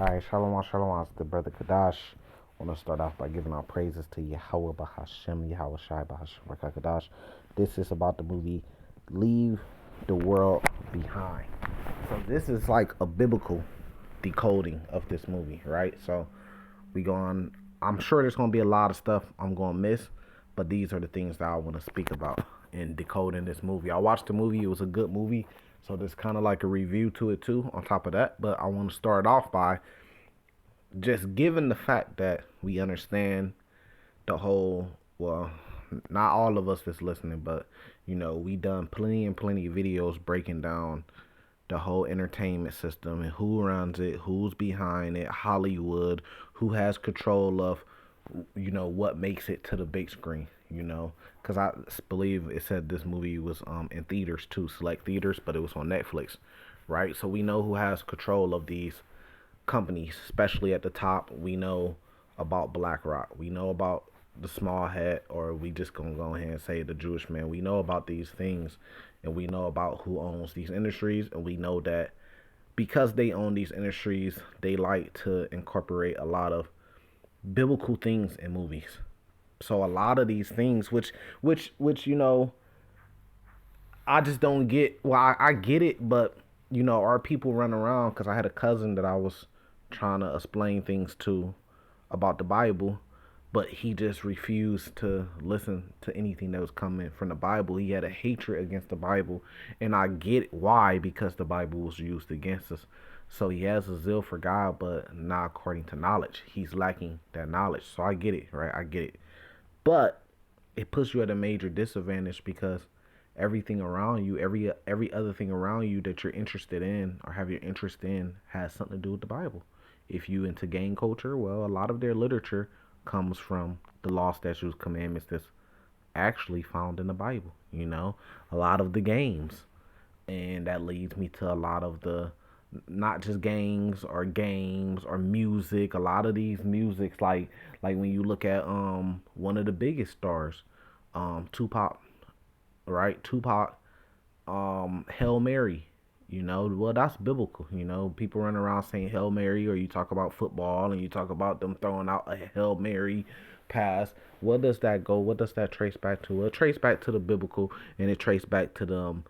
Alright, Shalom, Shalom, it's the brother Kadash. I want to start off by giving our praises to Yahweh Bahashem, Yahweh Shai Bahashem Kadash. This is about the movie Leave the World Behind. So this is like a biblical decoding of this movie, right? So we going, I'm sure there's going to be a lot of stuff I'm going to miss, but these are the things that I want to speak about in decoding this movie. I watched the movie, it was a good movie. So there's kind of like a review to it too on top of that. But I want to start off by just given the fact that we understand the whole, well, not all of us that's listening, but we done plenty and plenty of videos breaking down the whole entertainment system and who runs it, who's behind it, Hollywood, who has control of, what makes it to the big screen, because I believe it said this movie was in theaters too, select theaters, but it was on Netflix, right? So we know who has control of these companies, especially at the top. We know about BlackRock. We know about the small hat, or we just gonna go ahead and say the Jewish man. We know about these things, and we know about who owns these industries, and we know that because they own these industries, they like to incorporate a lot of biblical things in movies. So a lot of these things, which I just don't get. Well, I get it, but our people run around because I had a cousin that I was trying to explain things to about the Bible, but he just refused to listen to anything that was coming from the Bible. He had a hatred against the Bible, and I get why, because the Bible was used against us. So he has a zeal for God, but not according to knowledge. He's lacking that knowledge. So I get it, right? I get it. But it puts you at a major disadvantage because everything around you, every other thing around you that you're interested in or have your interest in has something to do with the Bible. If you into gang culture, well, a lot of their literature comes from the law, statutes, commandments that's actually found in the Bible. A lot of the games, and that leads me to a lot of the not just gangs or games or music. A lot of these musics, like when you look at one of the biggest stars, Tupac, right? Tupac, Hail Mary. Well, that's biblical. People run around saying Hail Mary, or you talk about football and you talk about them throwing out a Hail Mary pass. What does that go? What does that trace back to? Well, it trace back to the biblical, and it trace back to them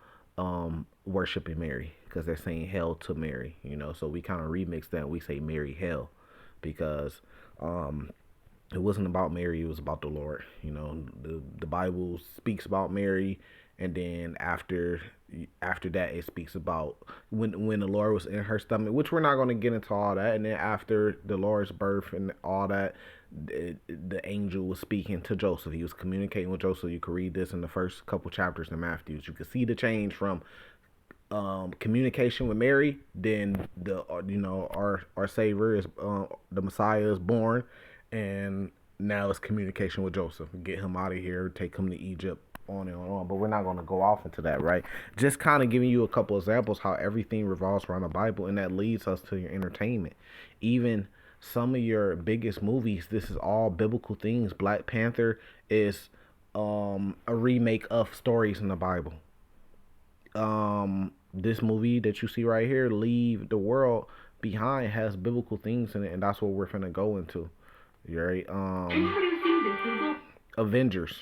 worshiping Mary, because they're saying hell to Mary. So we kind of remix that. And we say Mary hell because it wasn't about Mary, it was about the Lord. The Bible speaks about Mary, and then after that it speaks about when the Lord was in her stomach, which we're not going to get into all that. And then after the Lord's birth and all that, the angel was speaking to Joseph. He was communicating with Joseph. You can read this in the first couple chapters in Matthew. You can see the change from communication with Mary, then our Savior is the Messiah is born, and now it's communication with Joseph. Get him out of here, take him to Egypt, on and on. But we're not going to go off into that, right? Just kind of giving you a couple examples how everything revolves around the Bible, and that leads us to your entertainment. Even some of your biggest movies, this is all biblical things. Black Panther is a remake of stories in the Bible. This movie that you see right here, Leave the World Behind, has biblical things in it, and that's what we're finna go into. Right? Avengers,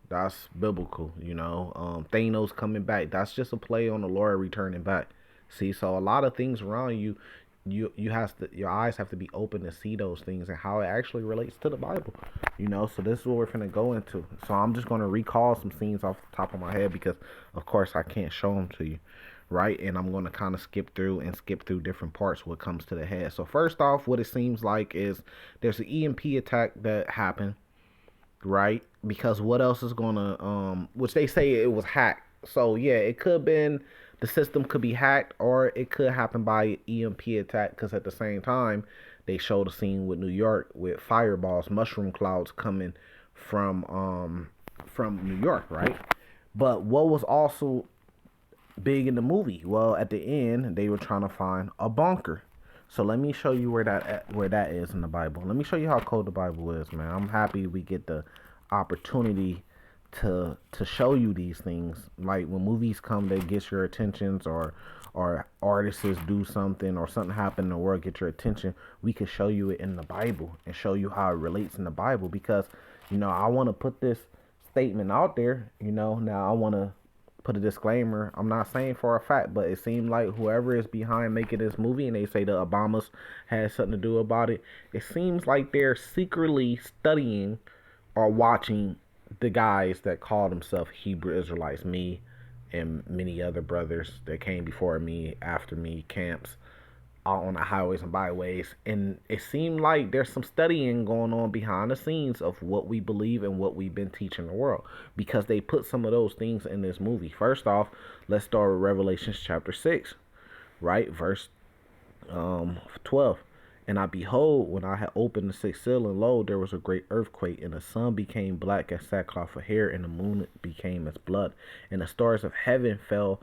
that's biblical. Thanos coming back, that's just a play on the Lord returning back. See, so a lot of things around you, you have to, your eyes have to be open to see those things and how it actually relates to the Bible. So this is what we're finna go into. So I'm just gonna recall some scenes off the top of my head because, of course, I can't show them to you, right? And I'm gonna kind of skip through different parts what comes to the head. So first off, what it seems like is there's an EMP attack that happened, right? Because what else is gonna which they say it was hacked. So yeah, it could have been the system could be hacked, or it could happen by EMP attack, because at the same time they showed a scene with New York with fireballs, mushroom clouds coming from New York, right? But what was also big in the movie, well, at the end they were trying to find a bunker. So let me show you where that is in the Bible. Let me show you how cold the Bible is, man. I'm happy we get the opportunity to show you these things. Like when movies come that get your attentions, or artists do something, or something happen in the world get your attention, we could show you it in the Bible and show you how it relates in the Bible. Because I want to put this statement out there. Now I want to put a disclaimer. I'm not saying for a fact, but it seemed like whoever is behind making this movie, and they say the Obamas had something to do about it, it seems like they're secretly studying or watching the guys that call themselves Hebrew Israelites, me and many other brothers that came before me, after me, camps out on the highways and byways. And it seemed like there's some studying going on behind the scenes of what we believe and what we've been teaching the world, because they put some of those things in this movie. First off, let's start with Revelations chapter 6, right? Verse 12. And I behold, when I had opened the sixth seal, and lo, there was a great earthquake, and the sun became black as sackcloth of hair, and the moon became as blood, and the stars of heaven fell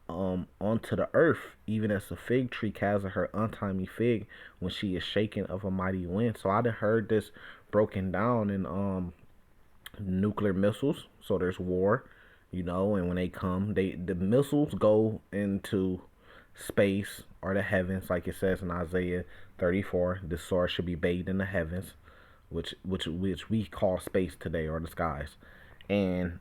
onto the earth, even as a fig tree casts her untimely fig when she is shaken of a mighty wind. So I done heard this broken down in nuclear missiles. So there's war, and when they come, the missiles go into space or the heavens, like it says in Isaiah 34. The sword should be bathed in the heavens, which we call space today, or the skies, and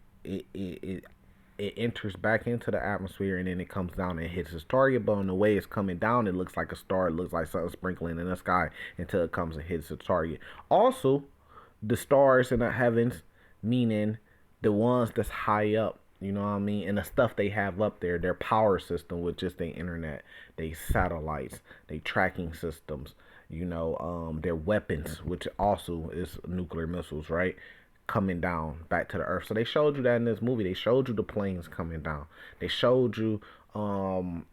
it enters back into the atmosphere, and then it comes down and hits its target. But on the way it's coming down, it looks like a star. It looks like something sprinkling in the sky until it comes and hits its target. Also, the stars in the heavens, meaning the ones that's high up, you know what I mean, and the stuff they have up there, their power system, with just their internet, they satellites, they tracking systems, their weapons, which also is nuclear missiles, right? Coming down back to the earth. So they showed you that in this movie. They showed you the planes coming down. They showed you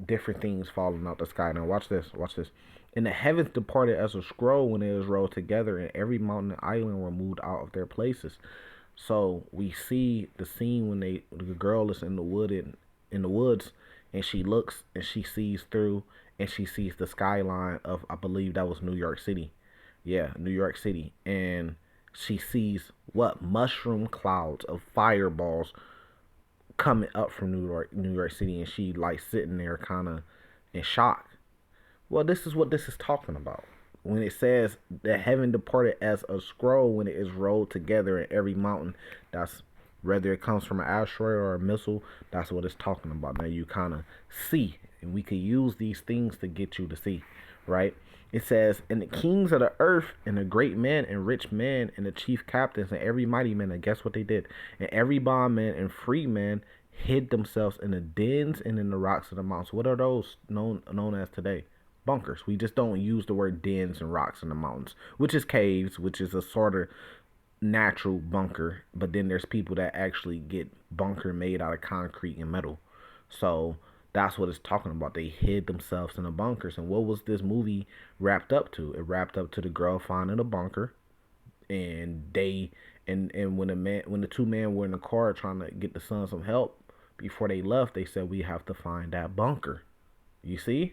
different things falling out the sky. Now watch this. Watch this. And the heavens departed as a scroll when it was rolled together, and every mountain and island were moved out of their places. So we see the scene when the girl is in the woods, and she looks and she sees through, and she sees the skyline of, I believe that was New York City. Yeah, New York City. And she sees what, mushroom clouds of fireballs coming up from New York City, and she like sitting there kind of in shock. Well, this is what this is talking about. When it says the heaven departed as a scroll when it is rolled together in every mountain, that's whether it comes from an asteroid or a missile, that's what it's talking about. Now you kind of see, and we could use these things to get you to see, right? It says, and the kings of the earth, and the great men and rich men, and the chief captains, and every mighty man, and guess what they did? And every bondman and free man hid themselves in the dens and in the rocks of the mountains. What are those known as today? Bunkers. We just don't use the word dens and rocks in the mountains, which is caves, which is a sort of natural bunker. But then there's people that actually get bunker made out of concrete and metal. So that's what it's talking about. They hid themselves in the bunkers. And what was this movie wrapped up to? It wrapped up to the girl finding a bunker, and when the two men were in the car trying to get the son some help before they left, they said we have to find that bunker. You see?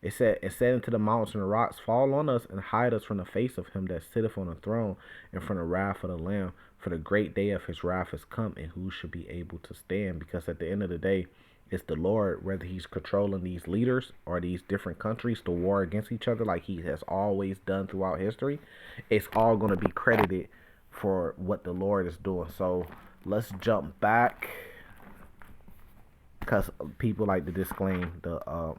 It said unto the mountains and the rocks, fall on us and hide us from the face of him that sitteth on the throne, and from the wrath of the Lamb. For the great day of his wrath is come, and who should be able to stand? Because at the end of the day, it's the Lord, whether he's controlling these leaders or these different countries to war against each other like he has always done throughout history. It's all going to be credited for what the Lord is doing. So let's jump back, because people like to disclaim the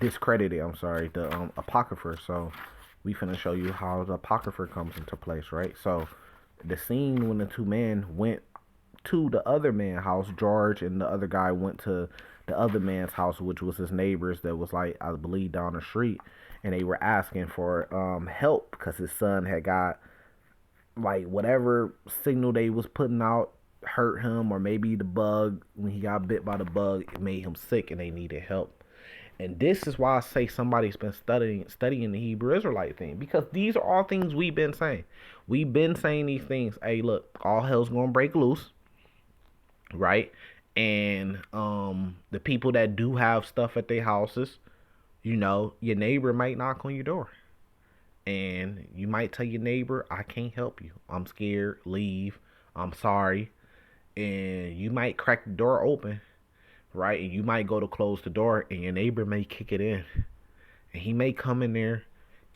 discredited, I'm sorry, the apocrypha. So we finna show you how the apocrypha comes into place, right? So the scene when the two men went to the other man's house, George and the other guy went to the other man's house, which was his neighbors that was like, I believe, down the street, and they were asking for help because his son had got like whatever signal they was putting out hurt him, or maybe the bug, when he got bit by the bug, it made him sick and they needed help. And this is why I say somebody's been studying the Hebrew Israelite thing, because these are all things we've been saying. We've been saying these things. Hey, look, all hell's gonna break loose, right? And the people that do have stuff at their houses, your neighbor might knock on your door. And you might tell your neighbor, I can't help you. I'm scared. Leave. I'm sorry. And you might crack the door open, right? And you might go to close the door, and your neighbor may kick it in. And he may come in there,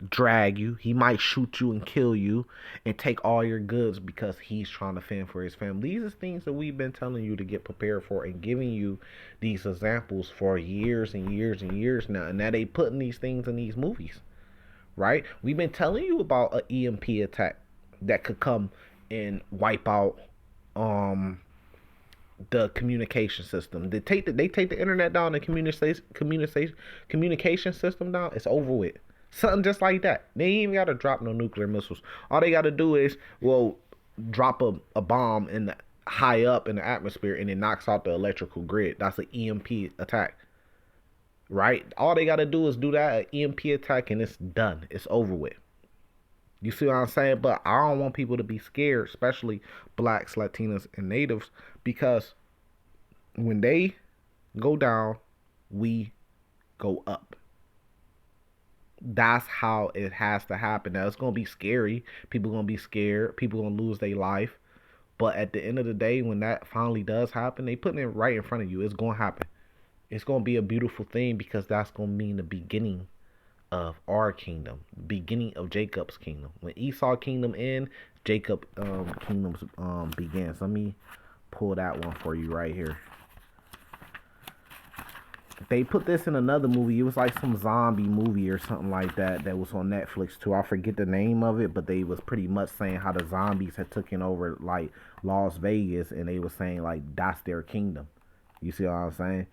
drag you. He might shoot you and kill you and take all your goods because he's trying to fend for his family. These are things that we've been telling you to get prepared for and giving you these examples for years and years and years now. And now they putting these things in these movies, right? We've been telling you about an EMP attack that could come and wipe out um the communication system. They take the internet down, the communication system down. It's over with. Something just like that. They ain't even gotta drop no nuclear missiles. All they gotta do is drop a bomb in the high up in the atmosphere and it knocks out the electrical grid. That's an EMP attack. Right? All they gotta do is do that an EMP attack and it's done. It's over with. You see what I'm saying? But I don't want people to be scared, especially blacks, Latinas, and natives, because when they go down, we go up. That's how it has to happen. Now it's gonna be scary. People gonna be scared. People gonna lose their life. But at the end of the day, when that finally does happen, they putting it right in front of you. It's gonna happen. It's gonna be a beautiful thing because that's gonna mean the beginning of our kingdom, beginning of Jacob's kingdom. When Esau kingdom end, Jacob kingdoms begins. Let me pull that one for you right here. They put this in another movie. It was like some zombie movie or something like that that was on Netflix too. I forget the name of it, but they was pretty much saying how the zombies had taken over like Las Vegas, and they was saying like that's their kingdom. You see what I'm saying?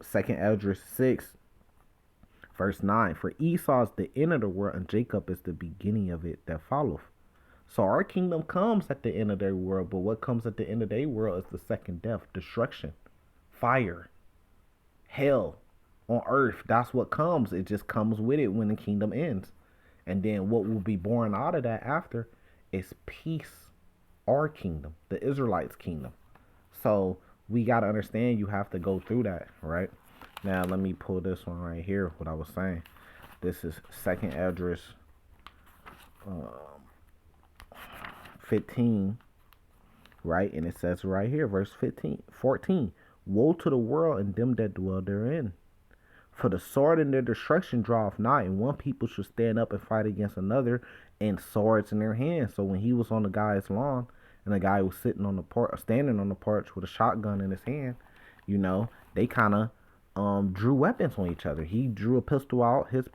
Second Esdras 6 verse 9. For Esau is the end of the world, and Jacob is the beginning of it that followeth. So our kingdom comes at the end of their world, but what comes at the end of their world is the second death, destruction, fire, hell on earth. That's what comes. It just comes with it when the kingdom ends. And then what will be born out of that after is peace, our kingdom, the Israelites' kingdom. So we got to understand you have to go through that, right? Now let me pull this one right here, what I was saying. This is second Esdras 15, right? And it says right here, verse 14. Woe to the world and them that dwell therein. For the sword and their destruction draweth nigh, and one people should stand up and fight against another, and swords in their hands. So when he was on the guy's lawn, and the guy was sitting on the porch, standing on the porch with a shotgun in his hand, they kind of drew weapons on each other. He drew a pistol out his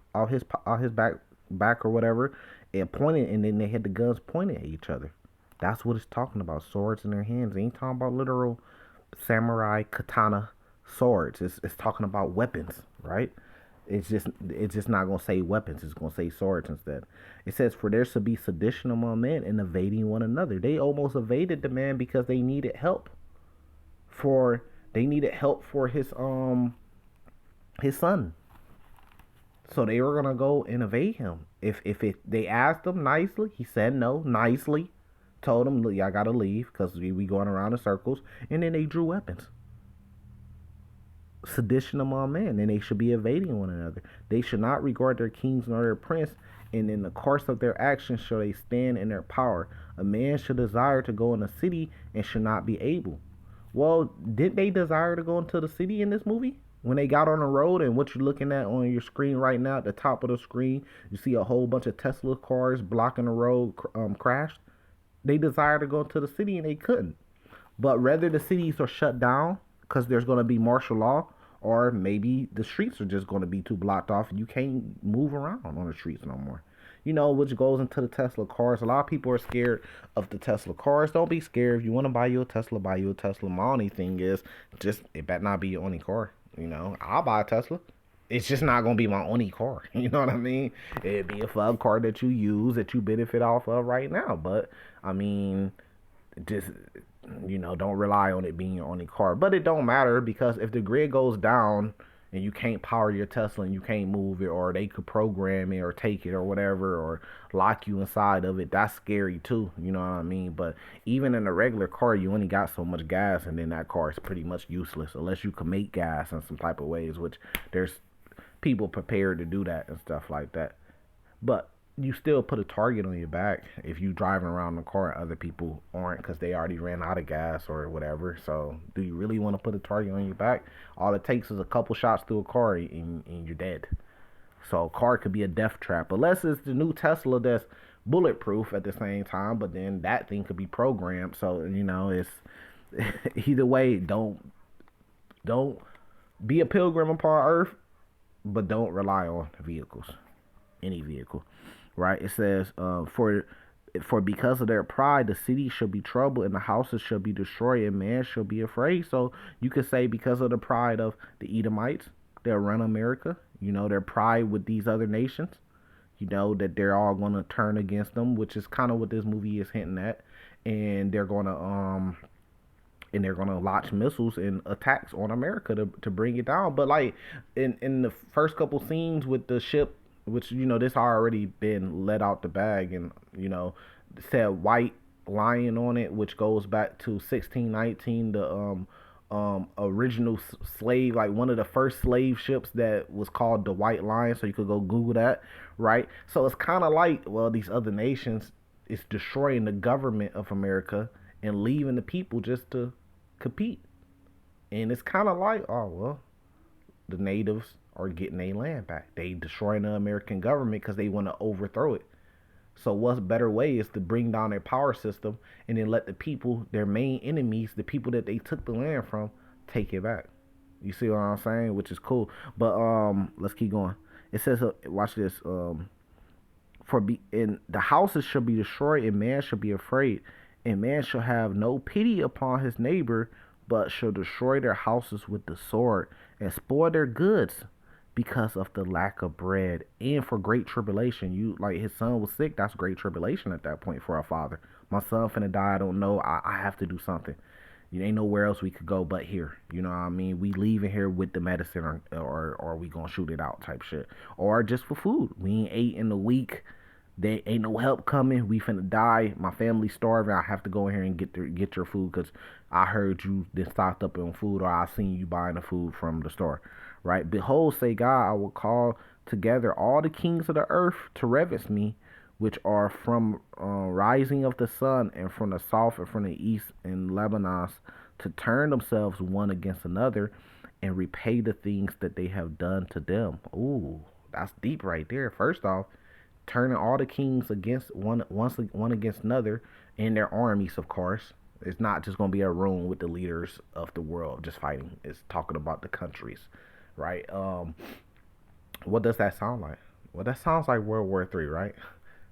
back or whatever, and pointed, and then they had the guns pointed at each other. That's what it's talking about. Swords in their hands. It ain't talking about literal samurai katana swords. It's talking about weapons, right? It's just not gonna say weapons. It's gonna say swords instead. It says, "For there should be sedition among men and evading one another." They almost evaded the man because they needed help. For his son. So they were gonna go and evade him. They asked him nicely, he said no nicely. Told him, look, y'all gotta leave because we going around in circles. And then they drew weapons. Sedition among men, and they should be evading one another. They should not regard their kings nor their prince, and in the course of their actions shall they stand in their power. A man should desire to go in a city and should not be able. Well, didn't they desire to go into the city in this movie? When they got on the road, and what you're looking at on your screen right now, at the top of the screen, you see a whole bunch of Tesla cars blocking the road, crashed. They desired to go into the city and they couldn't. But whether the cities are shut down because there's going to be martial law, or maybe the streets are just going to be too blocked off and you can't move around on the streets no more. Which goes into the Tesla cars. A lot of people are scared of the Tesla cars. Don't be scared. If you want to buy you a Tesla, buy you a Tesla. My only thing is, just it better not be your only car. I'll buy a Tesla. It's just not going to be my only car. You know what I mean? It'd be a fun car that you use, that you benefit off of right now. But, just, don't rely on it being your only car. But it don't matter, because if the grid goes down and you can't power your Tesla and you can't move it, or they could program it or take it or whatever, or lock you inside of it, that's scary too. You know what I mean? But even in a regular car, you only got so much gas, and then that car is pretty much useless unless you can make gas in some type of ways, which there's people prepared to do that and stuff like that. But you still put a target on your back if you driving around the car and other people aren't because they already ran out of gas or whatever. So do you really want to put a target on your back? All it takes is a couple shots through a car and you're dead. So a car could be a death trap unless it's the new Tesla that's bulletproof at the same time. But then that thing could be programmed. So it's either way. Don't be a pilgrim upon Earth, but don't rely on vehicles, any vehicle, right? It says, for because of their pride, the city shall be troubled, and the houses shall be destroyed, and man shall be afraid. So you could say because of the pride of the Edomites, they'll run America. Their pride with these other nations. That they're all going to turn against them, which is kind of what this movie is hinting at, and they're gonna launch missiles and attacks on America to bring it down. But like in the first couple scenes with the ship, which this already been let out the bag, and said white lion on it, which goes back to 1619, the original slave, like one of the first slave ships that was called the White Lion. So you could go Google that, right? So it's kind of like, well, these other nations is destroying the government of America and leaving the people just to compete. And it's kind of like, oh, well, the natives are getting their land back. They destroying the American government because they want to overthrow it. So what's better way is to bring down their power system and then let the people, their main enemies, the people that they took the land from, take it back. You see what I'm saying? Which is cool. But let's keep going. It says, watch this. In the houses shall be destroyed, and man shall be afraid, and man shall have no pity upon his neighbor, but shall destroy their houses with the sword, and spoil their goods, because of the lack of bread, and for great tribulation. You like his son was sick. That's great tribulation at that point for a father. My son finna die. I don't know. I have to do something. You ain't nowhere else we could go but here. You know what I mean? We leaving here with the medicine, or we gonna shoot it out type shit, or just for food. We ain't ate in a week. There ain't no help coming. We finna die. My family's starving. I have to go in here and get your food because I heard you then stocked up on food, or I seen you buying the food from the store. Right? Behold, say God, I will call together all the kings of the earth to reverence me, which are from rising of the sun, and from the south, and from the east, and Lebanon, to turn themselves one against another, and repay the things that they have done to them. Ooh, that's deep right there. First off, turning all the kings against one against another, and their armies, of course. It's not just gonna be a room with the leaders of the world just fighting. It's talking about the countries, right? What does that sound like? Well, that sounds like World War III, right?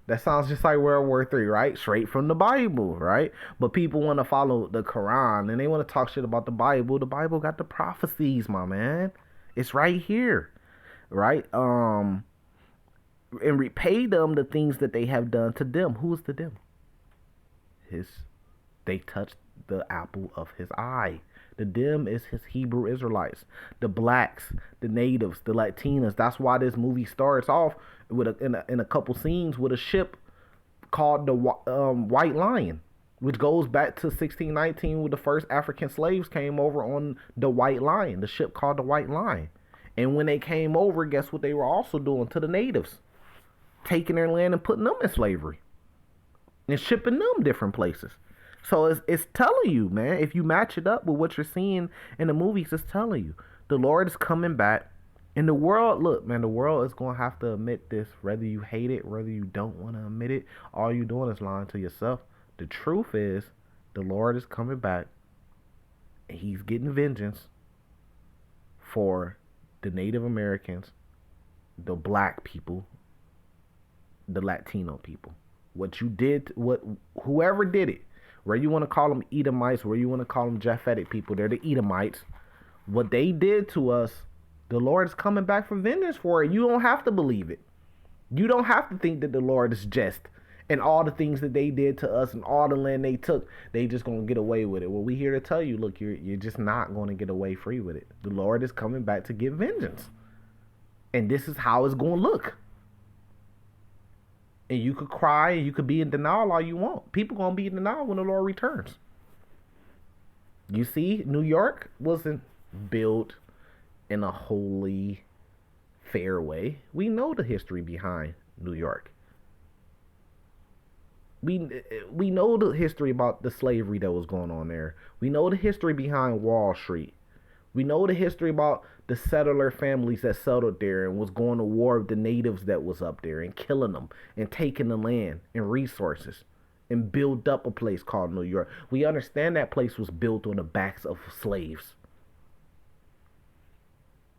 That sounds just like World War III, right? Straight from the Bible, right? But people want to follow the Quran, and they want to talk shit about the Bible. The Bible got the prophecies, my man. It's right here, right? And repay them the things that they have done to them. Who is the them? His. They touched the apple of his eye. The them is his Hebrew Israelites, the blacks, the natives, the Latinas. That's why this movie starts off with in a couple scenes with a ship called the White Lion, which goes back to 1619 when the first African slaves came over on the White Lion, the ship called the White Lion. And when they came over, guess what they were also doing to the natives? Taking their land and putting them in slavery and shipping them different places. So it's telling you, man, if you match it up with what you're seeing in the movies, it's telling you the Lord is coming back. And the world, look, man, the world is going to have to admit this, whether you hate it, whether you don't want to admit it. All you're doing is lying to yourself. The truth is the Lord is coming back, and he's getting vengeance for the Native Americans, the black people, the Latino people. What you did, whoever did it, where you want to call them Edomites, where you want to call them Japhetic people, they're the Edomites. What they did to us, the Lord is coming back for vengeance for it. You don't have to believe it. You don't have to think that the Lord is just, and all the things that they did to us and all the land they took, they just gonna get away with it. Well, we here to tell you, look, you're just not gonna get away free with it. The Lord is coming back to get vengeance, and this is how it's gonna look. And you could cry and you could be in denial all you want. People gonna be in denial when the Lord returns. You see, New York wasn't built in a wholly fair way. We know the history behind New York. we we know the history about the slavery that was going on there. We know the history behind Wall Street. We know the history about the settler families that settled there and was going to war with the natives that was up there and killing them and taking the land and resources and build up a place called New York. We understand that place was built on the backs of slaves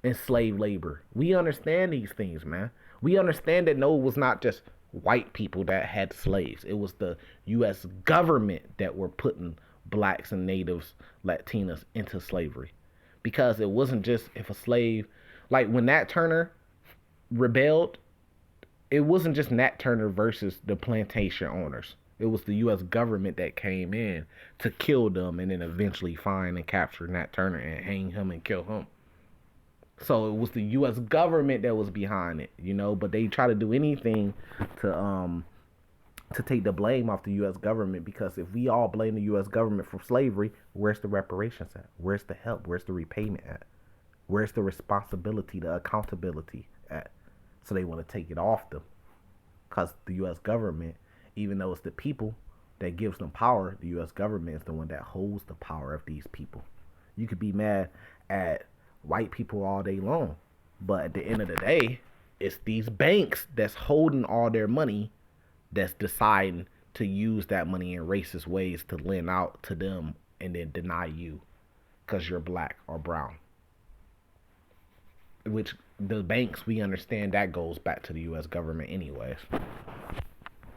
and slave labor. We understand these things, man. We understand that no, it was not just white people that had slaves. It was the U.S. government that were putting blacks and natives, Latinas into slavery. Because it wasn't just if a slave, like when Nat Turner rebelled, it wasn't just Nat Turner versus the plantation owners. It was the U.S. government that came in to kill them and then eventually find and capture Nat Turner and hang him and kill him. So it was the U.S. government that was behind it, you know. But they try to do anything to take the blame off the U.S. government, because if we all blame the U.S. government for slavery, where's the reparations at? Where's the help? Where's the repayment at? Where's the responsibility, the accountability at? So they want to take it off them, because the U.S. government, even though it's the people that gives them power, the U.S. government is the one that holds the power of these people. You could be mad at white people all day long, but at the end of the day, it's these banks that's holding all their money, that's deciding to use that money in racist ways to lend out to them and then deny you because you're black or brown. Which the banks, we understand that goes back to the U.S. government anyways,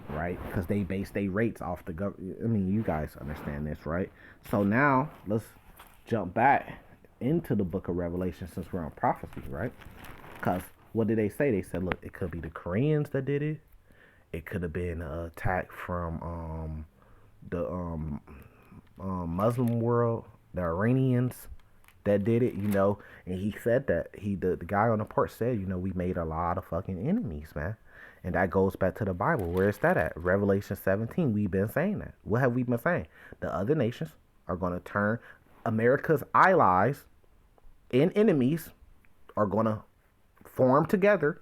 right? Because they base their rates off the government. I mean, you guys understand this, right? So now let's jump back into the book of Revelation, since we're on prophecy, right? Because what did they say? They said, look, it could be the Koreans that did it. It could have been an attack from the Muslim world, the Iranians that did it, you know. And he said that the guy on the porch said, you know, we made a lot of fucking enemies, man. And that goes back to the Bible. Where is that at? Revelation 17. We've been saying that. What have we been saying? The other nations are going to turn. America's allies and enemies are going to form together,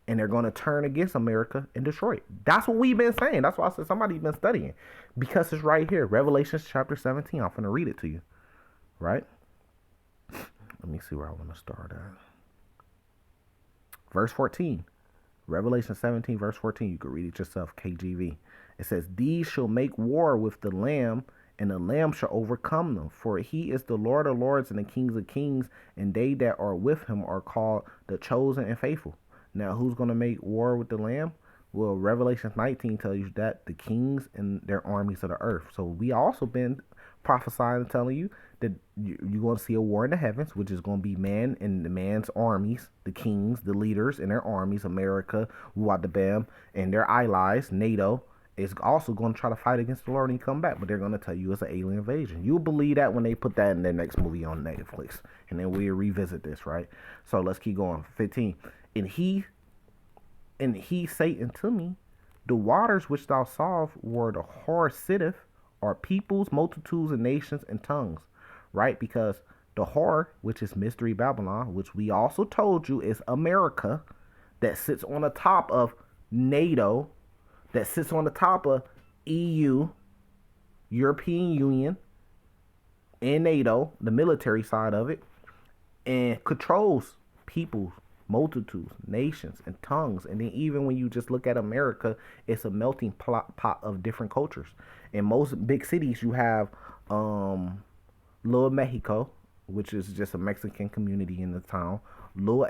and they're going to turn against America and destroy it. That's what we've been saying. That's why I said somebody's been studying, because it's right here. Revelation chapter 17. I'm going to read it to you. Right? Let me see where I want to start at. Verse 14. Revelation 17, verse 14. You can read it yourself, KJV. It says, these shall make war with the Lamb, and the Lamb shall overcome them. For he is the Lord of lords and the kings of kings, and they that are with him are called the chosen and faithful. Now, who's going to make war with the Lamb? Well, Revelation 19 tells you that the kings and their armies of the earth. So we also been prophesying and telling you that you're going to see a war in the heavens, which is going to be man and the man's armies, the kings, the leaders and their armies, America, Bam, and their allies, NATO, is also going to try to fight against the Lord and come back. But they're going to tell you it's an alien invasion. You'll believe that when they put that in their next movie on Netflix. And then we'll revisit this, right? So let's keep going. 15. And he Satan to me, the waters which thou sawest where the whore sitteth are peoples, multitudes, and nations and tongues, right? Because the whore, which is Mystery Babylon, which we also told you is America, that sits on the top of NATO, that sits on the top of EU, European Union, and NATO, the military side of it, and controls peoples, multitudes, nations, and tongues. And then even when you just look at America, it's a melting pot of different cultures. In most big cities, you have Little Mexico, which is just a Mexican community in the town. Little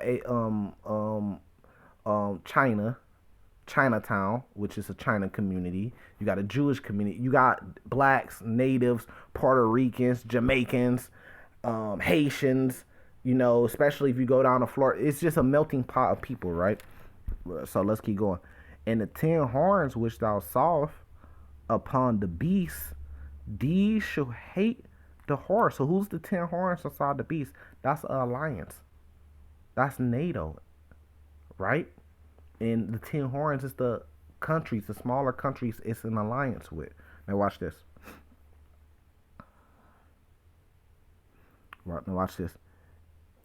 Chinatown, which is a China community. You got a Jewish community. You got blacks, natives, Puerto Ricans, Jamaicans, Haitians. You know, especially if you go down to Florida, it's just a melting pot of people, right? So let's keep going. And the 10 horns which thou sawest upon the beast, these shall hate the whore. So who's the 10 horns inside the beast? That's an alliance. That's NATO, right? And the 10 horns is the countries, the smaller countries it's an alliance with. Now watch this. Right, now watch this.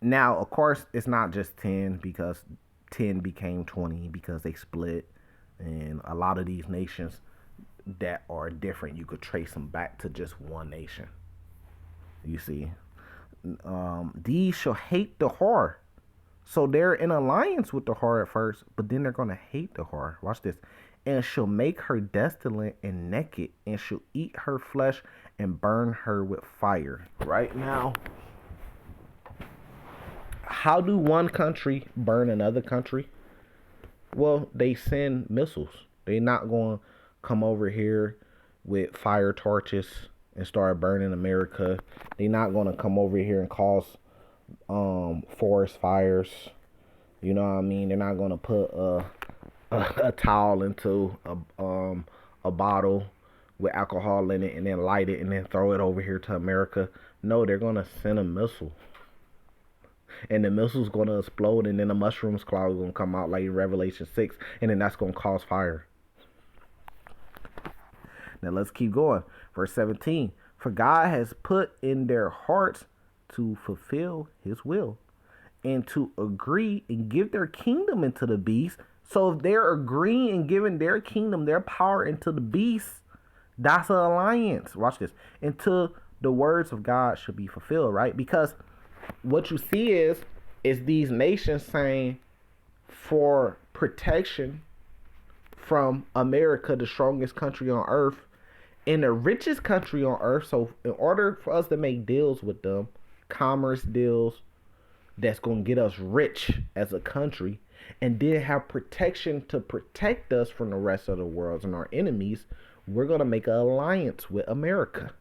Now, of course, it's not just 10, because 10 became 20 because they split. And a lot of these nations, that are different. You could trace them back to just one nation. You see, these shall hate the whore. So they're in alliance with the whore at first, but then they're gonna hate the whore. Watch this. And shall make her desolate and naked, and shall eat her flesh and burn her with fire. Right now, how do one country burn another country? Well, they send missiles. They not going to come over here with fire torches and start burning America. They not going to come over here and cause forest fires. You know what I mean? They're not going to put a towel into a bottle with alcohol in it and then light it and then throw it over here to America. No, they're going to send a missile, and the missile's gonna explode, and then the mushrooms cloud is gonna come out like in Revelation 6, and then that's gonna cause fire. Now let's keep going. Verse 17. For God has put in their hearts to fulfill his will, and to agree and give their kingdom into the beast. So if they're agreeing and giving their kingdom, their power into the beast, that's an alliance. Watch this. Until the words of God should be fulfilled, right? Because what you see is these nations saying, for protection from America, the strongest country on earth and the richest country on earth. So in order for us to make deals with them, commerce deals that's going to get us rich as a country, and then have protection to protect us from the rest of the world and our enemies, we're going to make an alliance with America.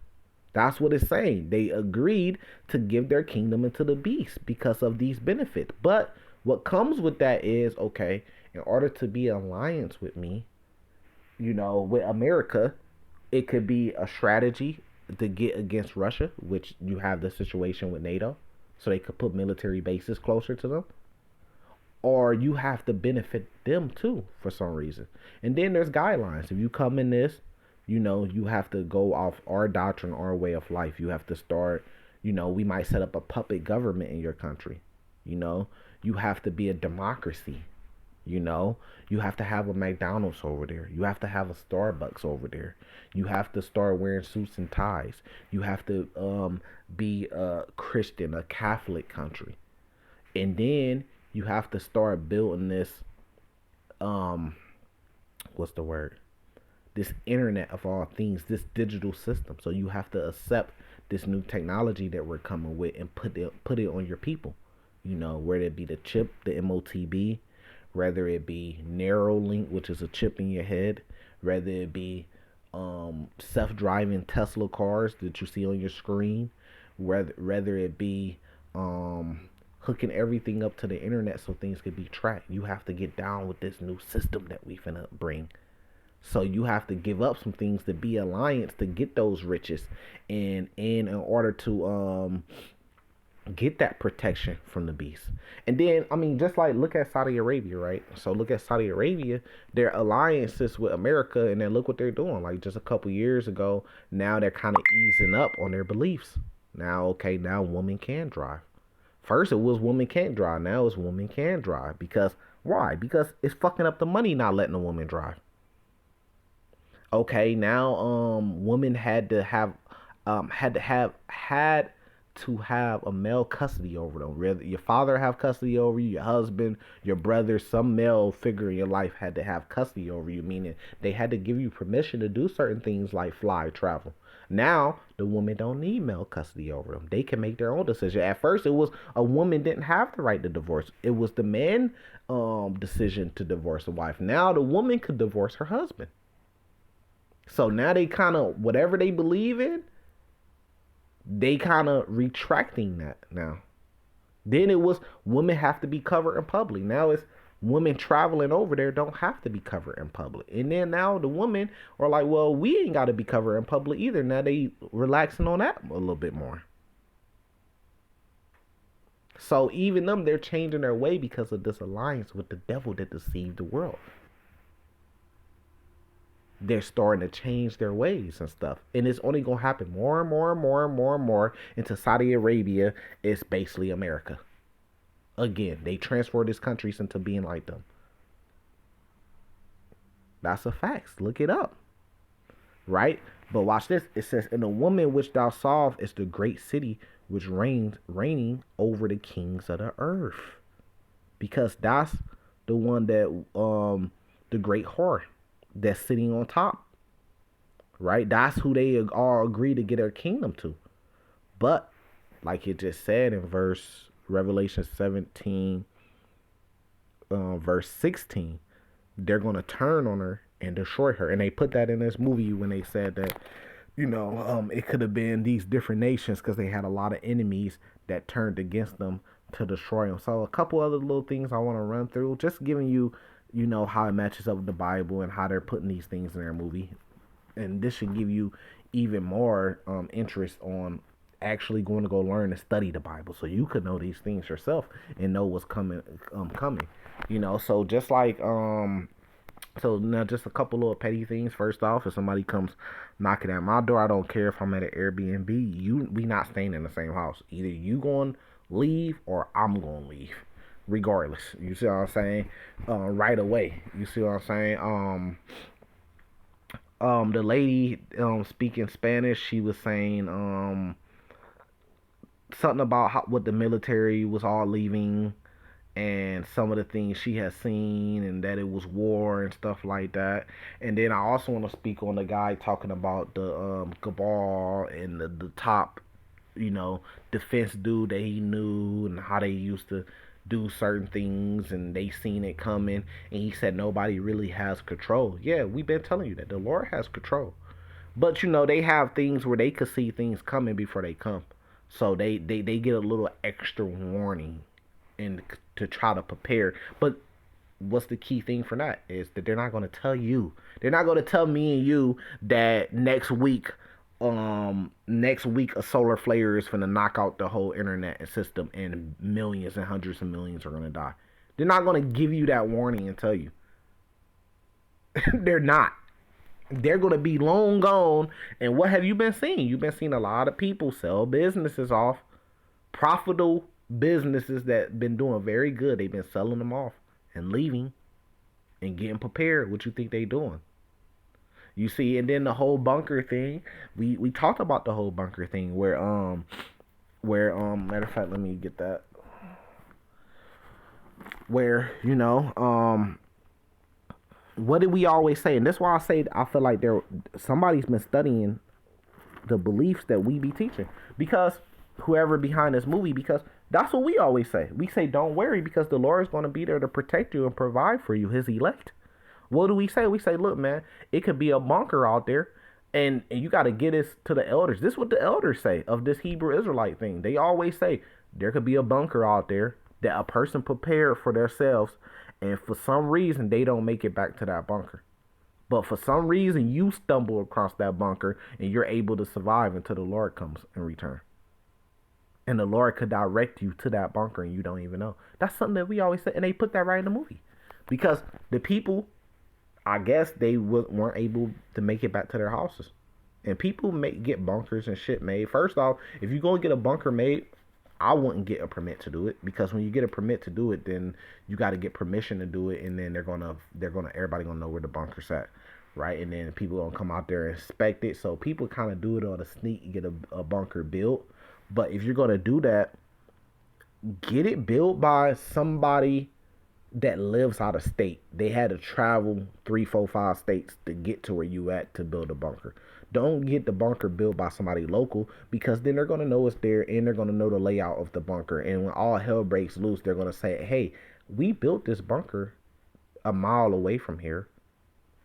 That's what it's saying. They agreed to give their kingdom into the beast because of these benefits. But what comes with that is, okay, in order to be in alliance with me, with America, it could be a strategy to get against Russia, which you have the situation with NATO, so they could put military bases closer to them. Or you have to benefit them too for some reason. And then there's guidelines. If you come in this, you have to go off our doctrine, our way of life. You have to start, we might set up a puppet government in your country. You have to be a democracy. You have to have a McDonald's over there. You have to have a Starbucks over there. You have to start wearing suits and ties. You have to be a Christian, a Catholic country. And then you have to start building this, what's the word? This internet of all things, this digital system. So you have to accept this new technology that we're coming with and put it on your people. Whether it be the chip, the MOTB, whether it be Neuralink, which is a chip in your head, whether it be self-driving Tesla cars that you see on your screen, whether it be hooking everything up to the internet so things can be tracked. You have to get down with this new system that we finna bring. So you have to give up some things to be alliance to get those riches, and in order to get that protection from the beast. And then, just like look at Saudi Arabia, right? So look at Saudi Arabia, their alliances with America, and then look what they're doing. Like just a couple years ago, now they're kind of easing up on their beliefs. Now women can drive. First it was women can't drive. Now it's women can drive. Because why? Because it's fucking up the money not letting a woman drive. Okay, now women had to have a male custody over them. Whether your father have custody over you, your husband, your brother, some male figure in your life had to have custody over you, meaning they had to give you permission to do certain things like fly, travel. Now the women don't need male custody over them. They can make their own decision. At first it was a woman didn't have the right to divorce. It was the man decision to divorce a wife. Now the woman could divorce her husband. So now they kind of, whatever they believe in, they kind of retracting that now. Then it was women have to be covered in public. Now it's women traveling over there don't have to be covered in public. And then now the women are like, well, we ain't got to be covered in public either. Now they relaxing on that a little bit more. So even them, they're changing their way because of this alliance with the devil that deceived the world. They're starting to change their ways and stuff. And it's only going to happen more and more and more and more and more into Saudi Arabia. It's basically America. Again, they transfer these countries into being like them. That's a fact. Look it up. right? But watch this. It says, "And the woman which thou sawest is the great city which reigning over the kings of the earth." Because that's the one that the great whore that's sitting on top, right? That's who they all agree to get their kingdom to. But like it just said in verse Revelation 17, verse 16, they're gonna turn on her and destroy her. And they put that in this movie when they said that, it could have been these different nations because they had a lot of enemies that turned against them to destroy them. So a couple other little things I want to run through, just giving you, how it matches up with the Bible and how they're putting these things in their movie. And this should give you even more interest on actually going to go learn and study the Bible, so you could know these things yourself and know what's coming. So just like so now just a couple little petty things. First off, if somebody comes knocking at my door, I don't care if I'm at an Airbnb. We not staying in the same house. Either you going to leave or I'm going to leave, regardless. You see what I'm saying? Right away. You see what I'm saying? The lady speaking Spanish, she was saying something about what the military was all leaving and some of the things she has seen and that it was war and stuff like that. And then I also want to speak on the guy talking about the cabal and the top, defense dude that he knew and how they used to do certain things and they seen it coming, and he said nobody really has control. Yeah, we've been telling you that the Lord has control. But they have things where they could see things coming before they come. So they get a little extra warning and to try to prepare. But what's the key thing for that is that they're not going to tell you. They're not going to tell me and you that next week a solar flare is going to knock out the whole internet system and millions and hundreds of millions are going to die. They're not going to give you that warning and tell you. They're not. They're going to be long gone. And what have you been seeing? You've been seeing a lot of people sell businesses off, profitable businesses that been doing very good. They've been selling them off and leaving and getting prepared. What you think they doing? You see, and then the whole bunker thing. We talked about the whole bunker thing where matter of fact, let me get that. Where what did we always say? And that's why I say I feel like somebody's been studying the beliefs that we be teaching, because whoever behind this movie, because that's what we always say. We say don't worry because the Lord is going to be there to protect you and provide for you, his elect. What do we say? We say, look, man, it could be a bunker out there, and you got to get this to the elders. This is what the elders say of this Hebrew Israelite thing. They always say there could be a bunker out there that a person prepared for themselves, and for some reason they don't make it back to that bunker. But for some reason you stumble across that bunker and you're able to survive until the Lord comes and return. And the Lord could direct you to that bunker and you don't even know. That's something that we always say, and they put that right in the movie. Because the people, I guess they weren't able to make it back to their houses. And people get bunkers and shit made. First off, if you go and get a bunker made, I wouldn't get a permit to do it, because when you get a permit to do it, then you got to get permission to do it, and then everybody gonna know where the bunker's at, right? And then people gonna come out there and inspect it. So people kind of do it on a sneak and get a bunker built. But if you're gonna do that, get it built by somebody that lives out of state. They had to travel 3, 4, 5 states to get to where you at to build a bunker. Don't get the bunker built by somebody local, because then they're going to know it's there and they're going to know the layout of the bunker. And when all hell breaks loose, they're going to say, hey, we built this bunker a mile away from here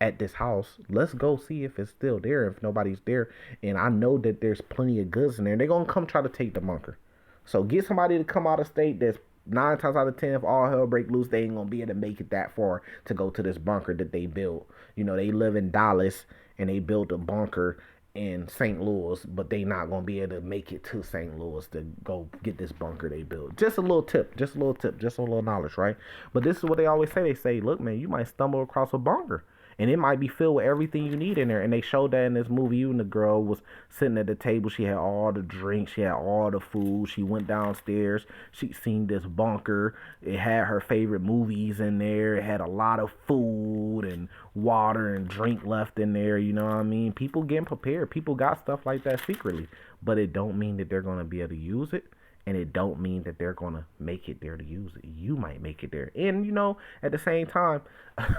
at this house. Let's go see if it's still there, if nobody's there. And I know that there's plenty of goods in there. They're going to come try to take the bunker. So get somebody to come out of state that's 9 times out of 10, if all hell break loose, they ain't going to be able to make it that far to go to this bunker that they built. They live in Dallas and they built a bunker in St. Louis, but they not going to be able to make it to St. Louis to go get this bunker they built. Just a little tip, just a little knowledge, right? But this is what they always say. They say, look, man, you might stumble across a bunker, and it might be filled with everything you need in there. And they showed that in this movie. Even the girl was sitting at the table. She had all the drinks. She had all the food. She went downstairs. She seen this bunker. It had her favorite movies in there. It had a lot of food and water and drink left in there. You know what I mean? People getting prepared. People got stuff like that secretly, but it don't mean that they're gonna be able to use it, and it don't mean that they're gonna make it there to use it. You might make it there, and at the same time,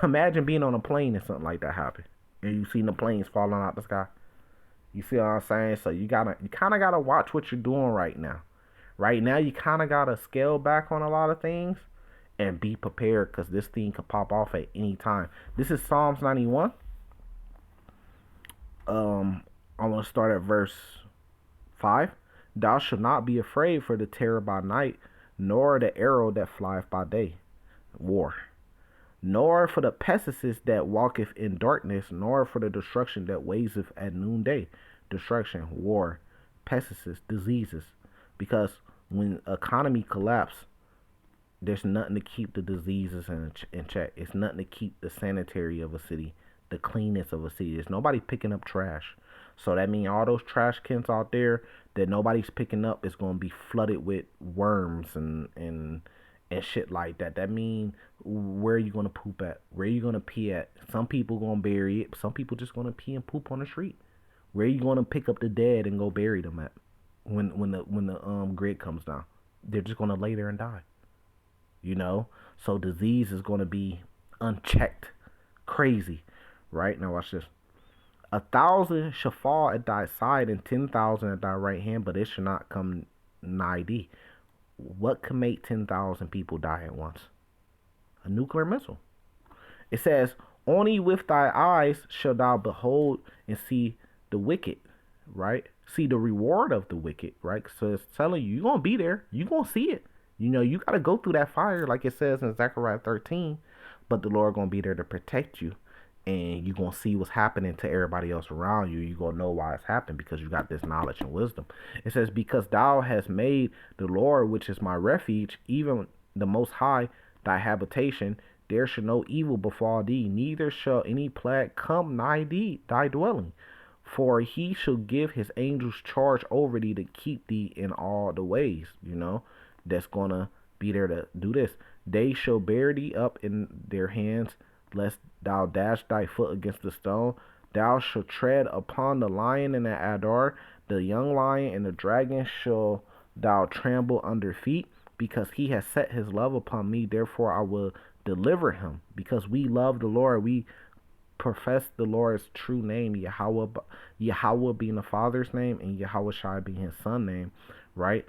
imagine being on a plane and something like that happen, and you seen the planes falling out the sky. You see what I'm saying? So you kind of gotta watch what you're doing right now. Right now, you kind of gotta scale back on a lot of things and be prepared because this thing could pop off at any time. This is Psalms 91. I want to start at verse 5. Thou shalt not be afraid for the terror by night, nor the arrow that flieth by day. War. Nor for the pestilence that walketh in darkness, nor for the destruction that wasteth at noonday. Destruction, war, pestilence, diseases. Because when economy collapse, there's nothing to keep the diseases in check. It's nothing to keep the sanitary of a city, the cleanness of a city. There's nobody picking up trash. So that means all those trash cans out there that nobody's picking up is going to be flooded with worms and shit like that. That means where are you going to poop at? Where are you going to pee at? Some people going to bury it. Some people just going to pee and poop on the street. Where are you going to pick up the dead and go bury them at when the grid comes down? They're just going to lay there and die. So disease is going to be unchecked, crazy, right? Now watch this. 1,000 shall fall at thy side and 10,000 at thy right hand, but it shall not come nigh thee. What can make 10,000 people die at once? A nuclear missile. It says, only with thy eyes shall thou behold and see the wicked, right? See the reward of the wicked, right? So it's telling you, you're going to be there. You're going to see it. You got to go through that fire like it says in Zechariah 13, but the Lord going to be there to protect you, and you're going to see what's happening to everybody else around you. You're going to know why it's happened because you got this knowledge and wisdom. It says, because thou hast made the Lord, which is my refuge, even the Most High, thy habitation, there shall no evil befall thee, neither shall any plague come nigh thee, thy dwelling. For he shall give his angels charge over thee to keep thee in all the ways, that's gonna be there to do this. They shall bear thee up in their hands, lest thou dash thy foot against the stone. Thou shalt tread upon the lion and the adder, the young lion and the dragon shall thou trample under feet, because he has set his love upon me. Therefore I will deliver him. Because we love the Lord, we profess the Lord's true name, Yahweh being the Father's name and Yahweh Shai being his son name, right?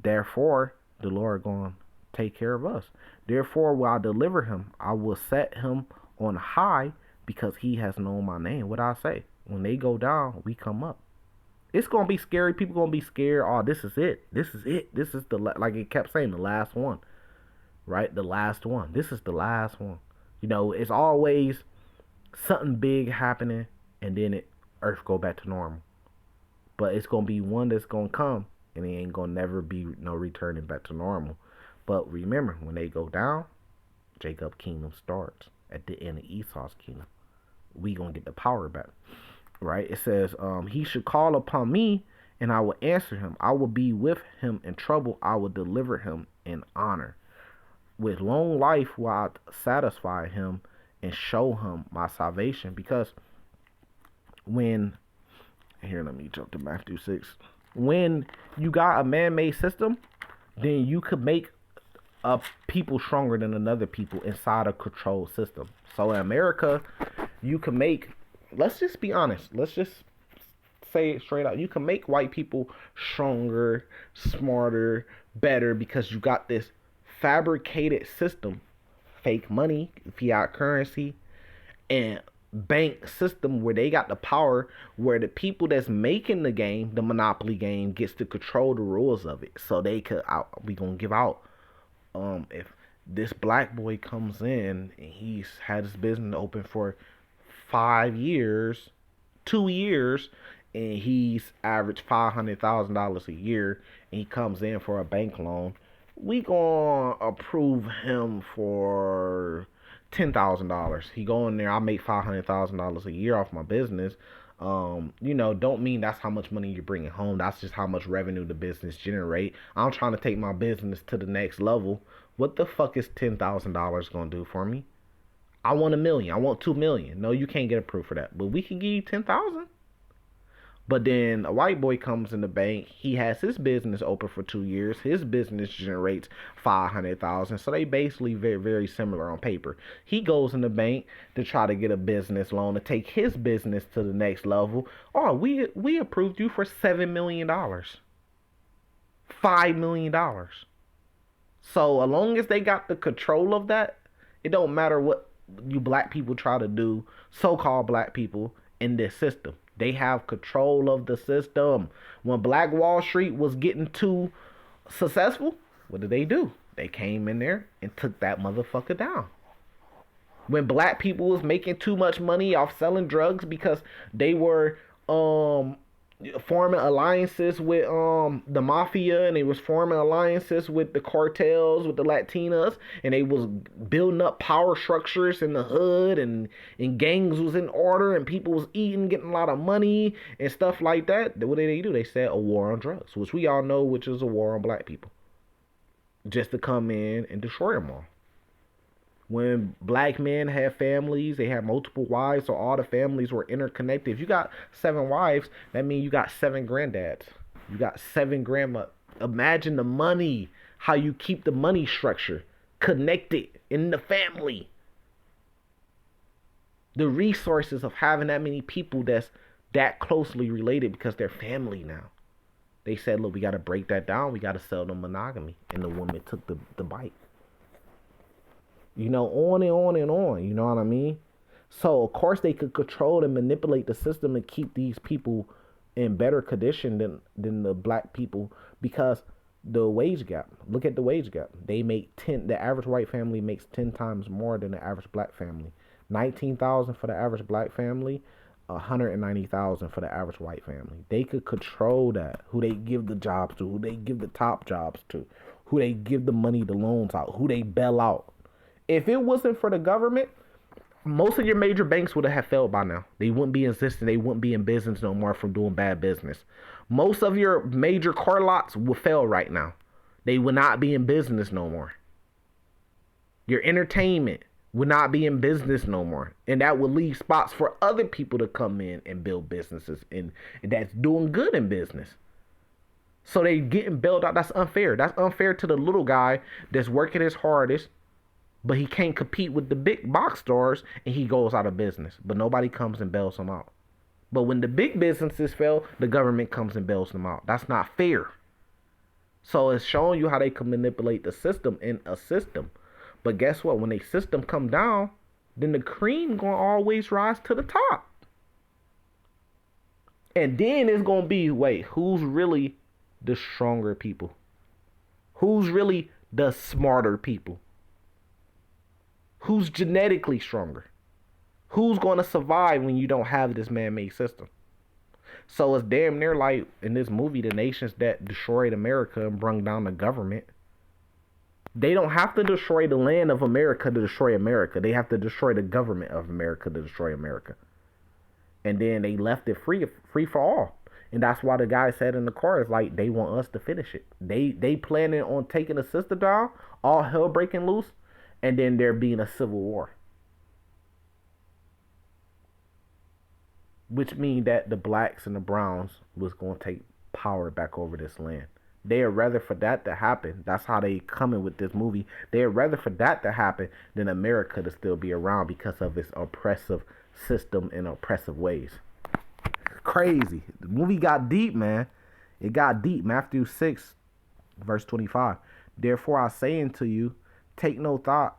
Therefore the Lord going to take care of us. Therefore will I deliver him. I will set him on high because he has known my name. What I say? When they go down, we come up. It's going to be scary. People going to be scared. Oh, this is it. This is it. This is like it kept saying, the last one, right? The last one. This is the last one. It's always something big happening and then earth go back to normal. But it's going to be one that's going to come and it ain't going to never be no returning back to normal. But remember, when they go down, Jacob's kingdom starts at the end of Esau's kingdom. We going to get the power back, right? It says, he should call upon me and I will answer him. I will be with him in trouble. I will deliver him in honor. With long life will I satisfy him and show him my salvation. Because let me jump to Matthew 6. When you got a man-made system, then you could make a people stronger than another people inside a controlled system. So in America, you can make, let's just be honest, let's just say it straight out, you can make white people stronger, smarter, better, because you got this fabricated system, fake money, fiat currency, and bank system where they got the power, where the people that's making the game, the monopoly game, gets to control the rules of it. So they could we gonna give out, if this black boy comes in and he's had his business open for 5 years, 2 years, and he's averaged $500,000 a year, and he comes in for a bank loan, we gonna approve him for $10,000. He go in there, I make $500,000 a year off my business. Don't mean that's how much money you're bringing home. That's just how much revenue the business generate. I'm trying to take my business to the next level. What the fuck is $10,000 gonna do for me? I want 1 million. I want 2 million. No, you can't get approved for that. But we can give you 10,000. But then a white boy comes in the bank. He has his business open for 2 years. His business generates 500,000. So they basically very very similar on paper. He goes in the bank to try to get a business loan to take his business to the next level. Oh, we approved you for $7 million, $5 million. So as long as they got the control of that, it don't matter what you black people try to do, so-called black people in this system. They have control of the system. When Black Wall Street was getting too successful, what did they do? They came in there and took that motherfucker down. When black people was making too much money off selling drugs because they were forming alliances with the mafia, and they was forming alliances with the cartels, with the Latinas, and they was building up power structures in the hood, and gangs was in order, and people was eating, getting a lot of money and stuff like that. What did they do? They said a war on drugs, which we all know which is a war on black people, just to come in and destroy them all. When black men have families, they have multiple wives, so all the families were interconnected. If you got 7 wives, that means you got 7 granddads. You got 7 grandma. Imagine the money, how you keep the money structure connected in the family. The resources of having that many people that's that closely related because they're family now. They said, look, we got to break that down. We got to sell them monogamy. And the woman took the bite. On and on and on. You know what I mean? So, of course, they could control and manipulate the system and keep these people in better condition than the black people because the wage gap. Look at the wage gap. They make the average white family makes 10 times more than the average black family. 19,000 for the average black family, 190,000 for the average white family. They could control that. Who they give the jobs to, who they give the top jobs to, who they give the money, the loans out, who they bail out. If it wasn't for the government, most of your major banks would have failed by now. They wouldn't be existing. They wouldn't be in business no more from doing bad business. Most of your major car lots would fail right now. They would not be in business no more. Your entertainment would not be in business no more. And that would leave spots for other people to come in and build businesses and that's doing good in business. So they getting bailed out. That's unfair. That's unfair to the little guy that's working his hardest, but he can't compete with the big box stores and he goes out of business. But nobody comes and bails him out. But when the big businesses fail, the government comes and bails them out. That's not fair. So it's showing you how they can manipulate the system in a system. But guess what? When a system come down, then the cream gonna always rise to the top. And then it's gonna be, wait, who's really the stronger people? Who's really the smarter people? Who's genetically stronger? Who's going to survive when you don't have this man-made system? So it's damn near like in this movie, the nations that destroyed America and brung down the government, they don't have to destroy the land of America to destroy America. They have to destroy the government of America to destroy America. And then they left it free for all. And that's why the guy said in the car is like they want us to finish it. They planning on taking the system down, all hell breaking loose, and then there being a civil war. Which means that the blacks and the browns was going to take power back over this land. They'd rather for that to happen. That's how they coming with this movie. They'd rather for that to happen than America to still be around because of its oppressive system and oppressive ways. Crazy. The movie got deep, man. It got deep. Matthew 6, verse 25. Therefore I say unto you, take no thought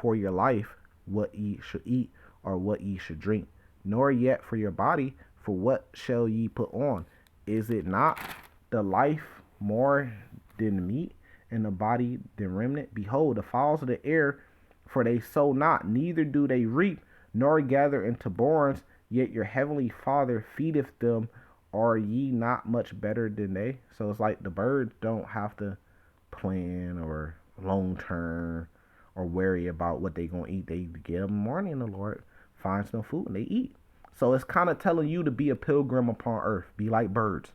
for your life, what ye should eat or what ye should drink, nor yet for your body, for what shall ye put on? Is it not the life more than meat, and the body than remnant? Behold, the fowls of the air, for they sow not, neither do they reap, nor gather into barns, yet your heavenly Father feedeth them. Are ye not much better than they? So it's like the birds don't have to plan or long term or worry about what they gonna eat. They get up in the morning and the Lord finds them food and they eat. So it's kind of telling you to be a pilgrim upon earth. Be like birds.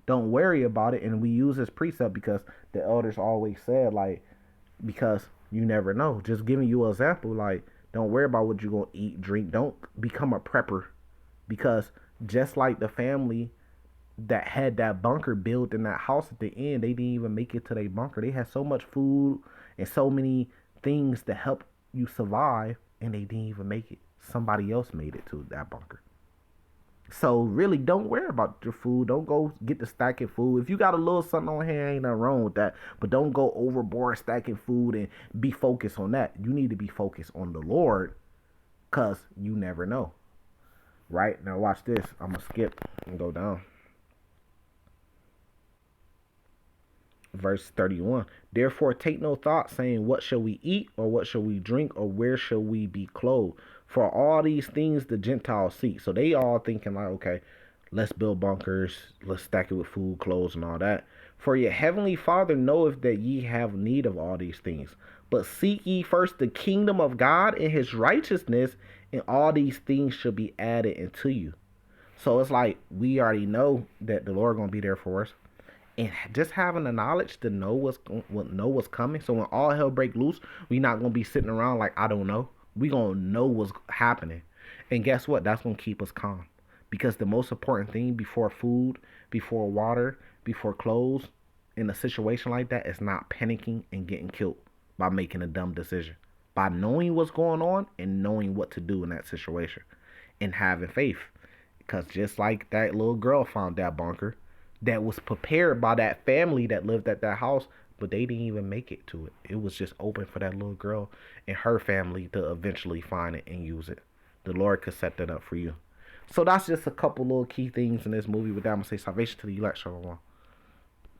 Don't worry about it. And we use this precept because the elders always said, like, because you never know. Just giving you an example, like, Don't worry about what you're gonna eat, drink. Don't become a prepper, because just like the family that had that bunker built in that house at the end, they didn't even make it to their bunker. They had so much food and so many things to help you survive, and they didn't even make it. Somebody else made it to that bunker. So really, don't worry about your food. Don't go get the stacking food. If you got a little something on hand, ain't nothing wrong with that. But don't go overboard stacking food and be focused on that. You need to be focused on the Lord, cause you never know. Right now, watch this. I'm gonna skip and go down. Verse 31. Therefore, take no thought, saying, what shall we eat, or what shall we drink, or where shall we be clothed? For all these things the Gentiles seek. So they all thinking like, okay, let's build bunkers, let's stack it with food, clothes, and all that. For your heavenly Father knoweth that ye have need of all these things. But seek ye first the kingdom of God and his righteousness, and all these things shall be added unto you. So it's like we already know that the Lord gonna be there for us, and just having the knowledge to know what's coming. So when all hell break loose, we not gonna be sitting around like I don't know. We gonna know what's happening, and guess what? That's gonna keep us calm, because the most important thing before food, before water, before clothes, in a situation like that is not panicking and getting killed by making a dumb decision. By knowing what's going on and knowing what to do in that situation, and having faith. Because just like that little girl found that bunker that was prepared by that family that lived at that house, but they didn't even make it to it. It was just open for that little girl and her family to eventually find it and use it. The Lord could set that up for you. So that's just a couple little key things in this movie. With that, I'm going to say salvation to the elect, shalom.